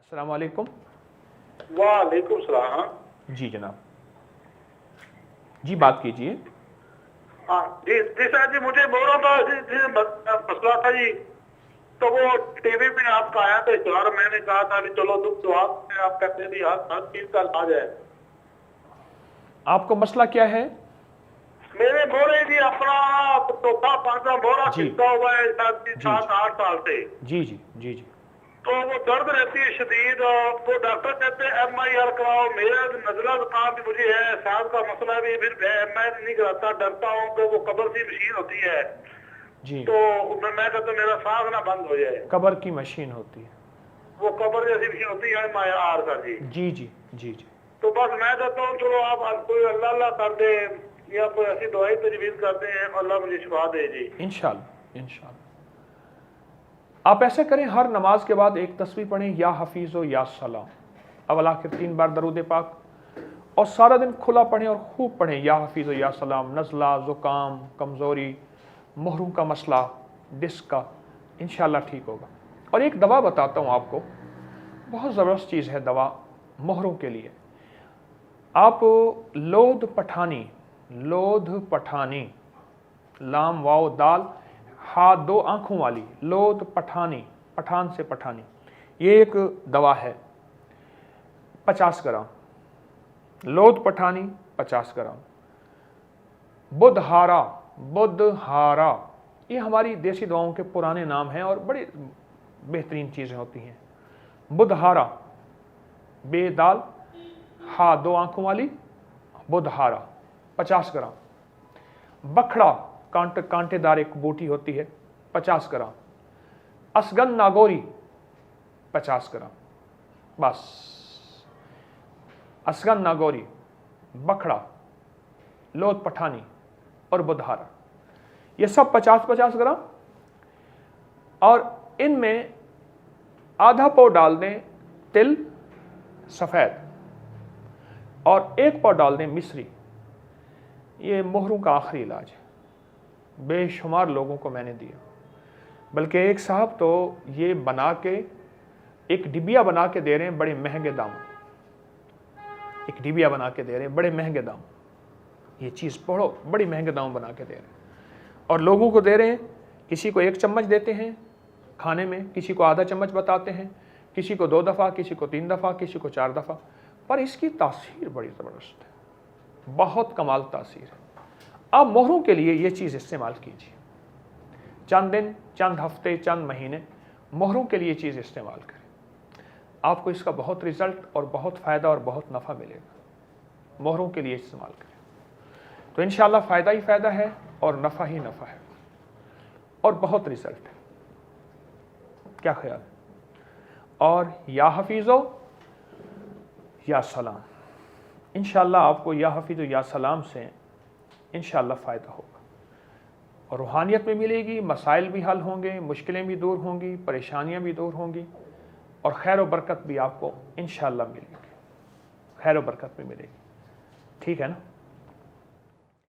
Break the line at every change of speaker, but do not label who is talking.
अस्सलाम वालेकुम।
वालेकुम सलाम।
जी जनाब, जी बात कीजिए।
हाँ जी जी सर जी, मुझे बोल रहा था मसला था जी। तो वो टीवी पे आपका आया था इश्तेहार, मैंने कहा था कि चलो दुख दुआ में आप कहते हैं हर चीज का इलाज है।
आपको मसला क्या है?
मेरे बोरे जी अपना चौथा पांचवा बोरा
जी
खिसका हुआ है शायद
जी जी
7-8 साल से।
जी जी जी जी।
तो वो दर्द रहती है शदीद। वो डॉक्टर कहते हैं MIR कराओ। मेरा नजला जुकाम भी मुझे है, सांस का मसला भी, फिर मैं नहीं कराता, डरता हूँ कि वो कब्र सी मशीन होती है।
जी
तो मैं कहता हूँ मेरा सांस ना बंद हो जाए।
कब्र की मशीन होती है।
वो कब्र जैसी मशीन होती है MIR का जी।
जी जी जी जी।
तो बस मैं कहता हूँ चलो आप कोई अल्लाह अल्लाह कर दे या कोई ऐसी दवाई तजवीज करते हैं, अल्लाह मुझे शिफा दे जी।
इंशाल्लाह इंशाल्लाह। आप ऐसा करें, हर नमाज के बाद एक तस्बीह पढ़ें, या हफीज़ो या सलाम, अवल आखिर 3 बार दरूद पाक, और सारा दिन खुला पढ़ें और खूब पढ़ें, या हफीज़ो या सलाम। नज़ला, ज़ुकाम, कमज़ोरी, मोहरों का मसला, डिस्क का, इंशाल्लाह ठीक होगा। और एक दवा बताता हूँ आपको, बहुत ज़बरदस्त चीज़ है दवा मोहरों के लिए। आप लोध पठानी, लाम वाओ दाल हा 2 आँखों वाली, लोध पठानी, पठान से पठानी, ये एक दवा है। 50 ग्राम लोध पठानी, 50 ग्राम। बुधहारा, बुधहारा, ये हमारी देसी दवाओं के पुराने नाम हैं और बड़ी बेहतरीन चीज़ें होती हैं। बुधहारा, बेदाल, हा 2 आँखों वाली, बुधहारा 50 ग्राम। बखड़ा, कांटेदार एक बूटी होती है, 50 ग्राम। असगन नागौरी, 50 ग्राम। बस असगन नागौरी, बखड़ा, लोध पठानी और बुधहारा, ये सब 50-50 ग्राम। और इनमें आधा पाव डाल दें तिल सफ़ेद और 1 पाव डाल दें मिश्री। ये मोहरों का आखिरी इलाज है। बेशुमार लोगों को मैंने दिया, बल्कि एक साहब तो ये बना के एक डिबिया बना के दे रहे हैं बड़े महंगे दाम। एक डिबिया बना के दे रहे हैं बड़े महंगे दाम। ये चीज़ पढ़ो, बड़ी महंगे दाम बना के दे रहे हैं और लोगों को दे रहे हैं। किसी को 1 चम्मच देते हैं खाने में, किसी को आधा चम्मच बताते हैं, किसी को 2 दफ़ा, किसी को 3 दफ़ा, किसी को 4 दफ़ा। पर इसकी तासीर बड़ी ज़बरदस्त है, बहुत कमाल तासीर है। आप मोहरों के लिए ये चीज़ इस्तेमाल कीजिए। चंद दिन, चंद हफ्ते, चंद महीने मोहरों के लिए चीज़ इस्तेमाल करें, आपको इसका बहुत रिज़ल्ट और बहुत फ़ायदा और बहुत नफ़ा मिलेगा। मोहरों के लिए इस्तेमाल करें तो इंशाअल्लाह फ़ायदा ही फ़ायदा है और नफ़ा ही नफ़ा है और बहुत रिज़ल्ट है। क्या ख्याल है? और या हफीज़ो या सलाम, इंशाअल्लाह आपको या हफीज़ो या सलाम से इंशाअल्लाह फ़ायदा होगा और रूहानियत में मिलेगी, मसाइल भी हल होंगे, मुश्किलें भी दूर होंगी, परेशानियां भी दूर होंगी और खैर व बरकत भी आपको इंशाअल्लाह मिलेगी, खैर व बरकत भी मिलेगी। ठीक है ना?